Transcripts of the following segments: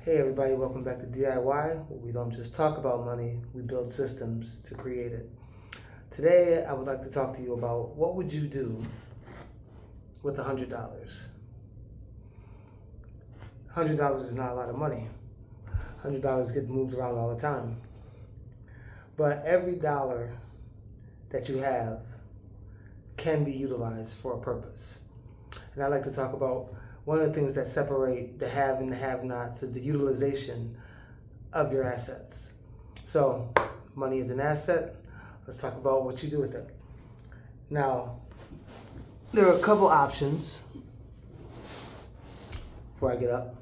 Hey everybody, welcome back to DIY, where we don't just talk about money, we build systems to create it. Today I would like to talk to you about what would you do with $100? $100 is not a lot of money. $100 get moved around all the time. But every dollar that you have can be utilized for a purpose. And I'd like to talk about one of the things that separate the have and the have-nots is the utilization of your assets. So, money is an asset. Let's talk about what you do with it. Now, there are a couple options before I get up.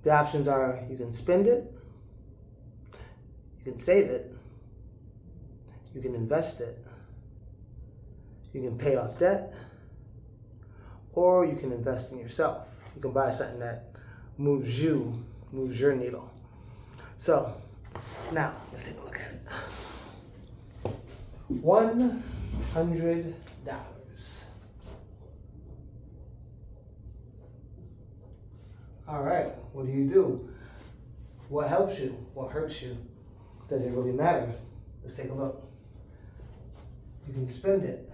The options are you can spend it, you can save it, you can invest it, you can pay off debt, or you can invest in yourself. You can buy something that moves your needle. So, now, let's take a look at it. $100. All right, what do? What helps you? What hurts you? Does it really matter? Let's take a look. You can spend it.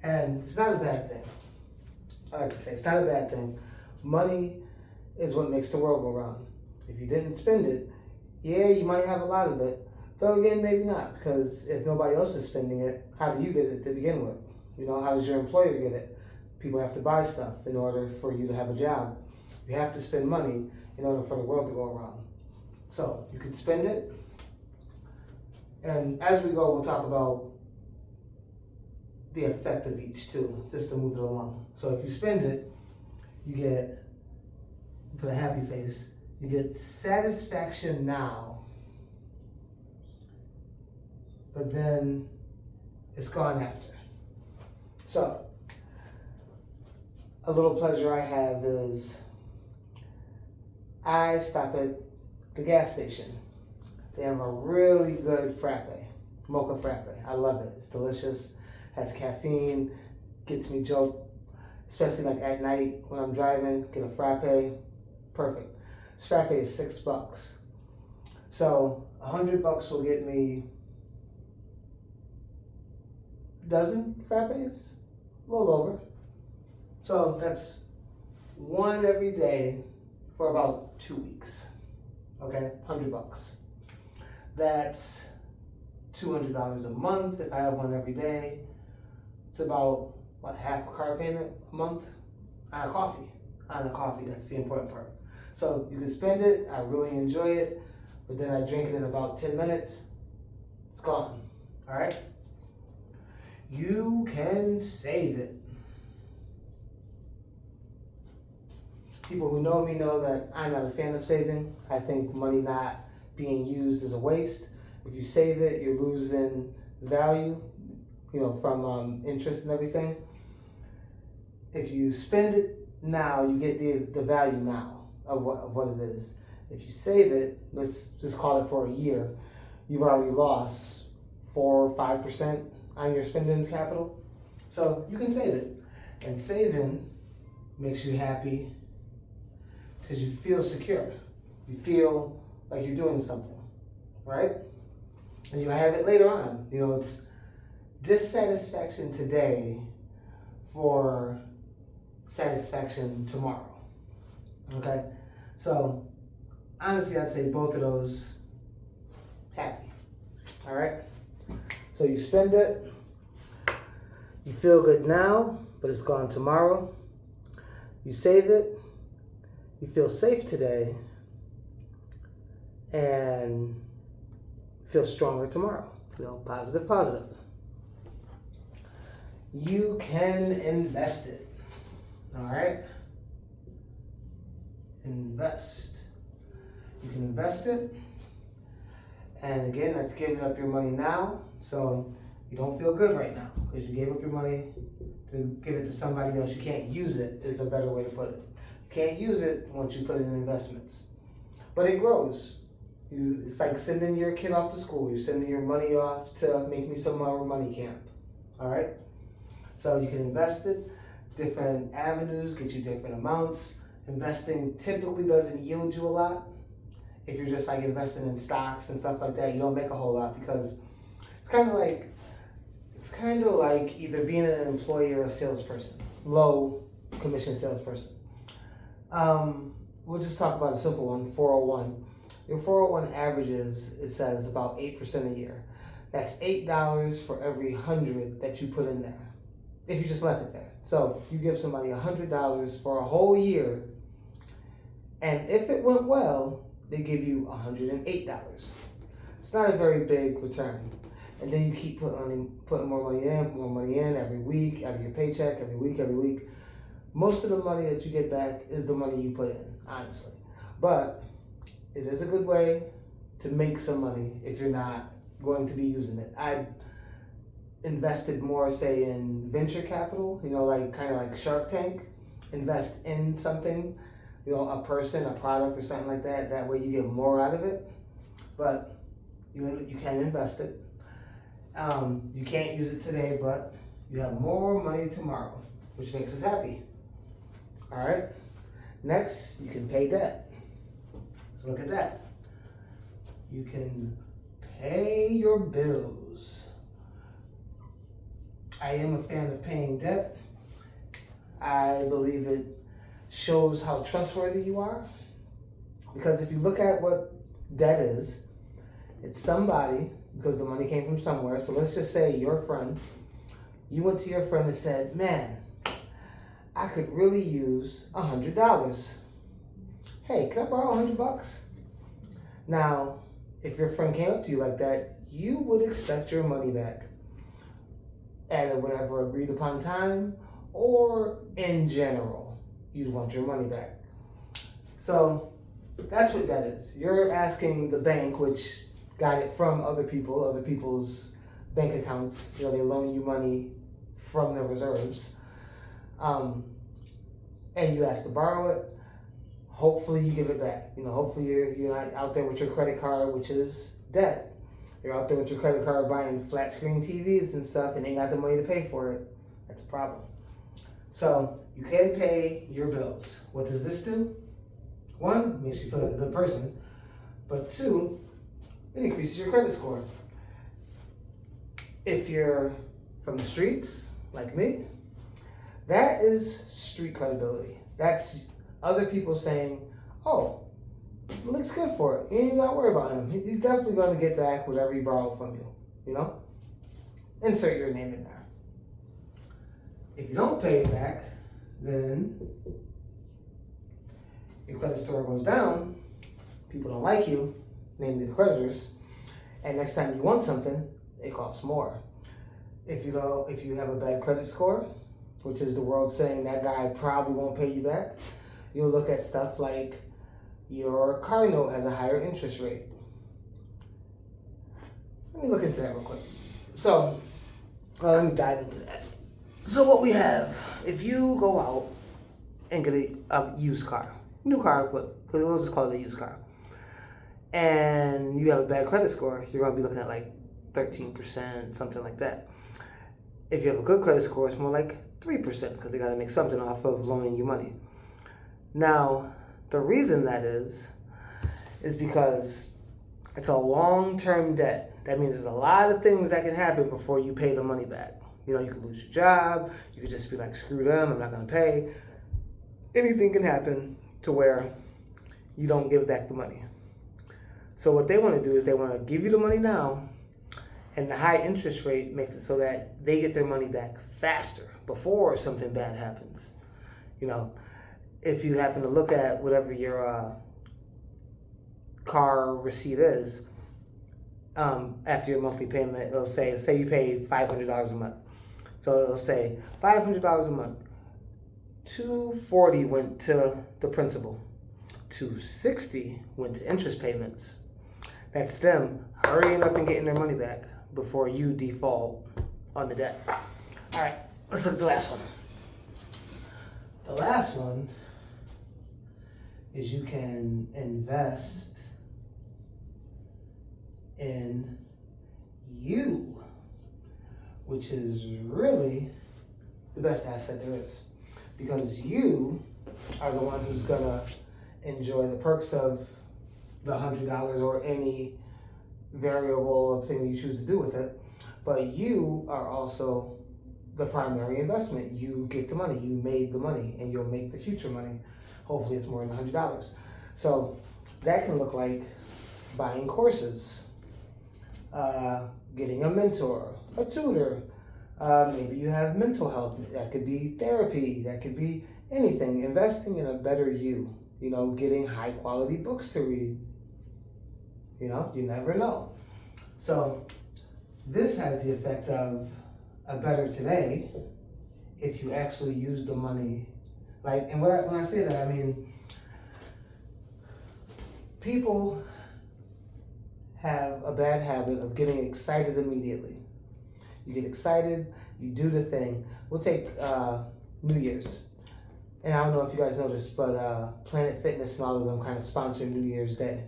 And it's not a bad thing. I like to say it's not a bad thing. Money is what makes the world go round. If you didn't spend it, yeah, you might have a lot of it. Though again, maybe not, because if nobody else is spending it, how do you get it to begin with? You know, how does your employer get it? People have to buy stuff in order for you to have a job. You have to spend money in order for the world to go around. So you can spend it. And as we go, we'll talk about the effect of each too, just to move it along. So if you spend it, you put a happy face, you get satisfaction now, but then it's gone after. So, a little pleasure I have is I stop at the gas station. They have a really good frappe, mocha frappe. I love it, it's delicious. Has caffeine, gets me joked, especially like at night when I'm driving, get a frappe, perfect. This frappe is $6. So $100 will get me a dozen frappes, a little over. So that's one every day for about 2 weeks, okay, $100. That's $200 a month if I have one every day. It's about, half a car payment a month on a coffee. That's the important part. So you can spend it, I really enjoy it, but then I drink it in about 10 minutes, it's gone, all right? You can save it. People who know me know that I'm not a fan of saving. I think money not being used is a waste. If you save it, you're losing value, from interest and everything. If you spend it now, you get the value now of what it is. If you save it, let's just call it for a year, you've already lost 4 or 5% on your spending capital. So you can save it. And saving makes you happy because you feel secure. You feel like you're doing something, right? And you'll have it later on. It's dissatisfaction today for satisfaction tomorrow. Okay? So, honestly, I'd say both of those happy. All right? So you spend it, you feel good now, but it's gone tomorrow. You save it, you feel safe today, and feel stronger tomorrow. Positive. You can invest it. All right? Invest. You can invest it. And again, that's giving up your money now. So you don't feel good right now because you gave up your money to give it to somebody else. You can't use it, is a better way to put it. You can't use it once you put it in investments. But it grows. It's like sending your kid off to school. You're sending your money off to Make Me Some More Money camp. All right? So you can invest it, different avenues, get you different amounts. Investing typically doesn't yield you a lot. If you're just like investing in stocks and stuff like that, you don't make a whole lot because it's kind of like either being an employee or a salesperson, low commission salesperson. We'll just talk about a simple one, 401. Your 401 averages, it says, about 8% a year. That's $8 for every 100 that you put in there, if you just left it there. So you give somebody $100 for a whole year, and if it went well, they give you $108. It's not a very big return. And then you keep putting more money in every week, out of your paycheck, every week. Most of the money that you get back is the money you put in, honestly. But it is a good way to make some money if you're not going to be using it. I invested more, say, in venture capital, like kind of like Shark Tank. Invest in something, a person, a product, or something like that. That way you get more out of it. But you can invest it. You can't use it today, but you have more money tomorrow, which makes us happy. All right. Next, you can pay debt. Let's look at that. You can pay your bills. I am a fan of paying debt. I believe it shows how trustworthy you are. Because if you look at what debt is, it's somebody, because the money came from somewhere. So let's just say your friend, you went to your friend and said, man, I could really use $100. Hey, can I borrow $100? Now, if your friend came up to you like that, you would expect your money back at whatever agreed upon time, or in general, you'd want your money back. So that's what that is. You're asking the bank, which got it from other people's bank accounts. They loan you money from their reserves. And you ask to borrow it. Hopefully you give it back. Hopefully you're not out there with your credit card, which is debt. You're out there with your credit card buying flat screen TVs and stuff and ain't got the money to pay for it. That's a problem. So you can pay your bills. What does this do? One, makes you feel like a good person. But two, it increases your credit score. If you're from the streets, like me, that is street credibility. That's other people saying, oh, it looks good for it. You ain't got to worry about him. He's definitely going to get back whatever he borrowed from you, Insert your name in there. If you don't pay it back, then your credit score goes down, people don't like you, namely the creditors, and next time you want something, it costs more. If you have a bad credit score, which is the world saying that guy probably won't pay you back, you'll look at stuff like your car note has a higher interest rate. Let me look into that real quick. So, let me dive into that. So what we have, if you go out and get a used car, new car, but we'll just call it a used car, and you have a bad credit score, you're going to be looking at like 13%, something like that. If you have a good credit score, it's more like 3% because they got to make something off of loaning you money. Now, the reason that is because it's a long-term debt. That means there's a lot of things that can happen before you pay the money back. You could lose your job. You could just be like, screw them, I'm not going to pay. Anything can happen to where you don't give back the money. So what they want to do is they want to give you the money now, and the high interest rate makes it so that they get their money back faster before something bad happens. If you happen to look at whatever your car receipt is, after your monthly payment, it'll say you pay $500 a month. So it'll say $500 a month. $240 went to the principal. $260 went to interest payments. That's them hurrying up and getting their money back before you default on the debt. All right, let's look at the last one. The last one is you can invest in you, which is really the best asset there is. Because you are the one who's gonna enjoy the perks of the $100 or any variable of thing you choose to do with it. But you are also the primary investment. You get the money, you made the money, and you'll make the future money. Hopefully it's more than $100. So that can look like buying courses, getting a mentor, a tutor. Maybe you have mental health. That could be therapy. That could be anything. Investing in a better you. Getting high quality books to read. You never know. So this has the effect of a better today if you actually use the money. And when I say that, I mean, people have a bad habit of getting excited immediately. You get excited, you do the thing. We'll take New Year's. And I don't know if you guys noticed, but Planet Fitness and all of them kind of sponsor New Year's Day.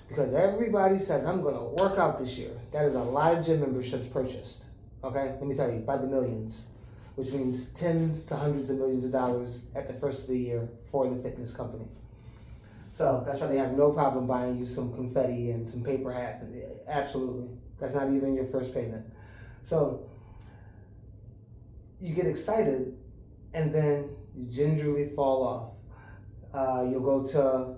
Because everybody says, I'm going to work out this year. That is a lot of gym memberships purchased. Okay? Let me tell you, by the millions. Which means tens to hundreds of millions of dollars at the first of the year for the fitness company. So that's why they have no problem buying you some confetti and some paper hats. And absolutely. That's not even your first payment. So you get excited and then you gingerly fall off. You'll go to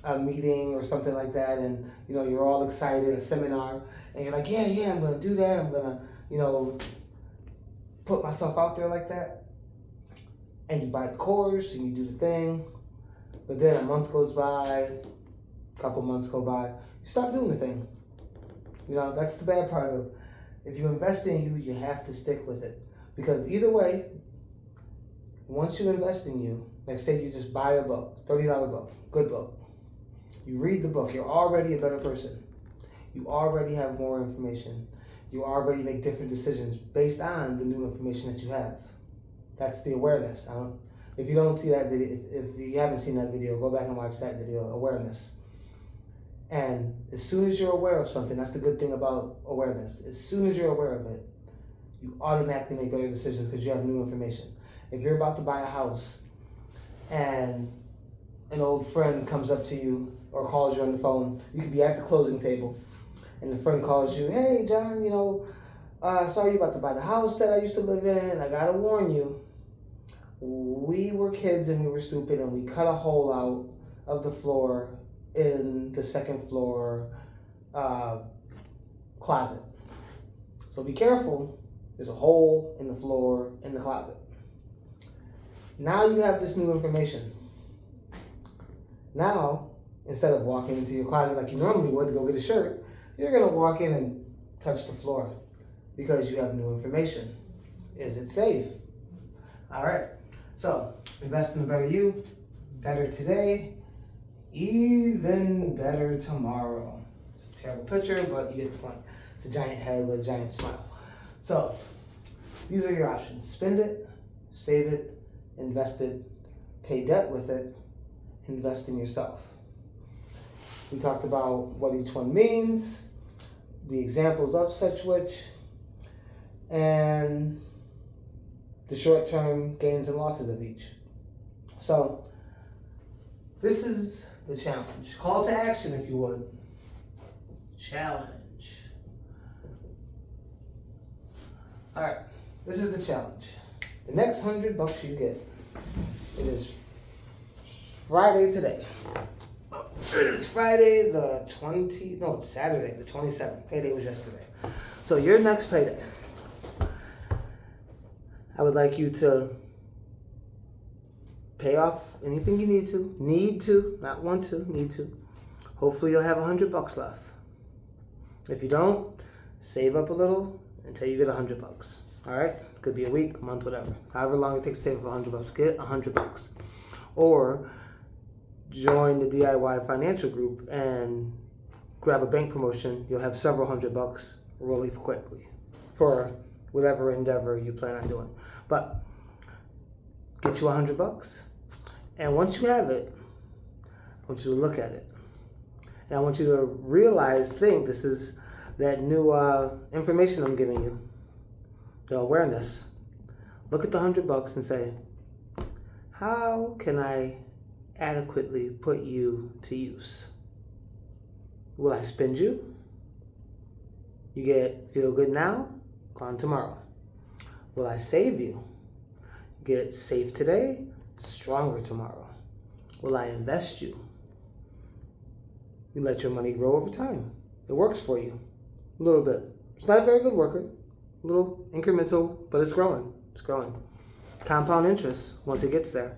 a meeting or something like that, and you're all excited, a seminar, and you're like, yeah, I'm gonna do that. I'm gonna, put myself out there like that. And you buy the course and you do the thing, but then a month goes by, a couple months go by, you stop doing the thing. That's the bad part of, if you invest in you, you have to stick with it. Because either way, once you invest in you, like say you just buy a book, $30 book, good book. You read the book, you're already a better person. You already have more information. You already make different decisions based on the new information that you have. That's the awareness. If you don't see that video, if you haven't seen that video, go back and watch that video, awareness. And as soon as you're aware of something, that's the good thing about awareness. As soon as you're aware of it, you automatically make better decisions because you have new information. If you're about to buy a house and an old friend comes up to you or calls you on the phone, you could be at the closing table and the friend calls you, hey John, I saw you about to buy the house that I used to live in. I gotta warn you, we were kids and we were stupid and we cut a hole out of the floor in the second floor closet. So be careful, there's a hole in the floor in the closet. Now you have this new information. Now, instead of walking into your closet like you normally would to go get a shirt, you're gonna walk in and touch the floor because you have new information. Is it safe? All right, so invest in a better you, better today, even better tomorrow. It's a terrible picture, but you get the point. It's a giant head with a giant smile. So these are your options. Spend it, save it, invest it, pay debt with it, invest in yourself. We talked about what each one means, the examples of such which, and the short-term gains and losses of each. So this is the challenge. Call to action, if you would. Challenge. All right, this is the challenge. The next $100 you get, it is Friday today. It's Friday it's Saturday the 27th. Payday was yesterday. So your next payday, I would like you to pay off anything you need to, not want to, need to. Hopefully you'll have $100 left. If you don't, save up a little until you get $100. All right? Could be a week, a month, whatever. However long it takes to save up $100, get $100. Or join the DIY financial group and grab a bank promotion. You'll have several $100 really quickly for whatever endeavor you plan on doing. But get you $100. And once you have it, I want you to look at it. And I want you to think this is that new information I'm giving you, the awareness. Look at the $100 and say, how can I adequately put you to use? Will I spend you? You feel good now, gone tomorrow. Will I save you? Get safe today, stronger tomorrow. Will I invest you? You let your money grow over time. It works for you a little bit. It's not a very good worker, a little incremental, but it's growing. It's growing. Compound interest once it gets there.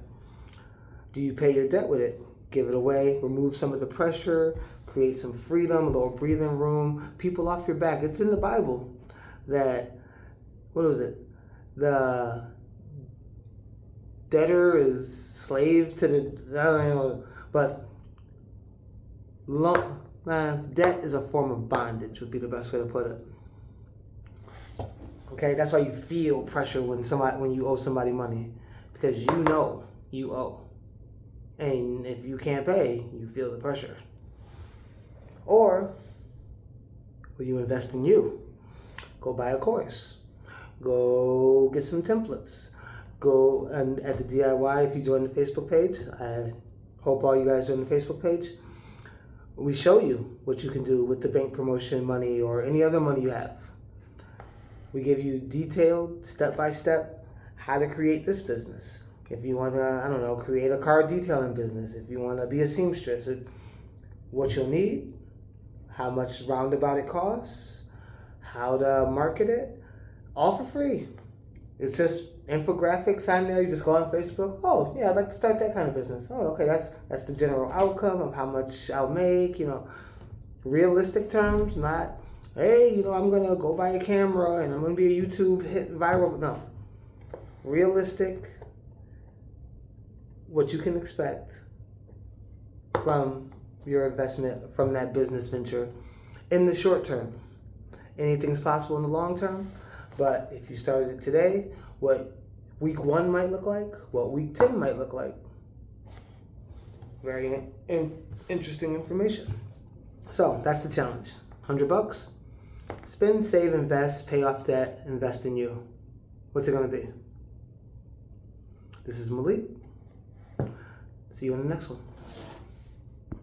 Do you pay your debt with it? Give it away, remove some of the pressure, create some freedom, a little breathing room, people off your back. It's in the Bible that, what was it? The debtor is slave to the, I don't know, but debt is a form of bondage would be the best way to put it. Okay, that's why you feel pressure when you owe somebody money, because you know you owe. And if you can't pay, you feel the pressure. Or will you invest in you? Go buy a course. Go get some templates. Go and at the DIY, if you join the Facebook page, I hope all you guys join the Facebook page. We show you what you can do with the bank promotion money or any other money you have. We give you detailed, step-by-step, how to create this business. If you want to, I don't know, create a car detailing business, if you want to be a seamstress, what you'll need, how much roundabout it costs, how to market it, all for free. It's just infographics on there. You just go on Facebook. Oh, yeah, I'd like to start that kind of business. Oh, okay, that's the general outcome of how much I'll make, realistic terms, not, hey, I'm going to go buy a camera and I'm going to be a YouTube hit viral. No. Realistic, what you can expect from your investment, from that business venture in the short term. Anything's possible in the long term, but if you started it today, what week 1 might look like, what week 10 might look like. Very interesting information. So that's the challenge. $100. Spend, save, invest, pay off debt, invest in you. What's it going to be? This is Malik. See you in the next one.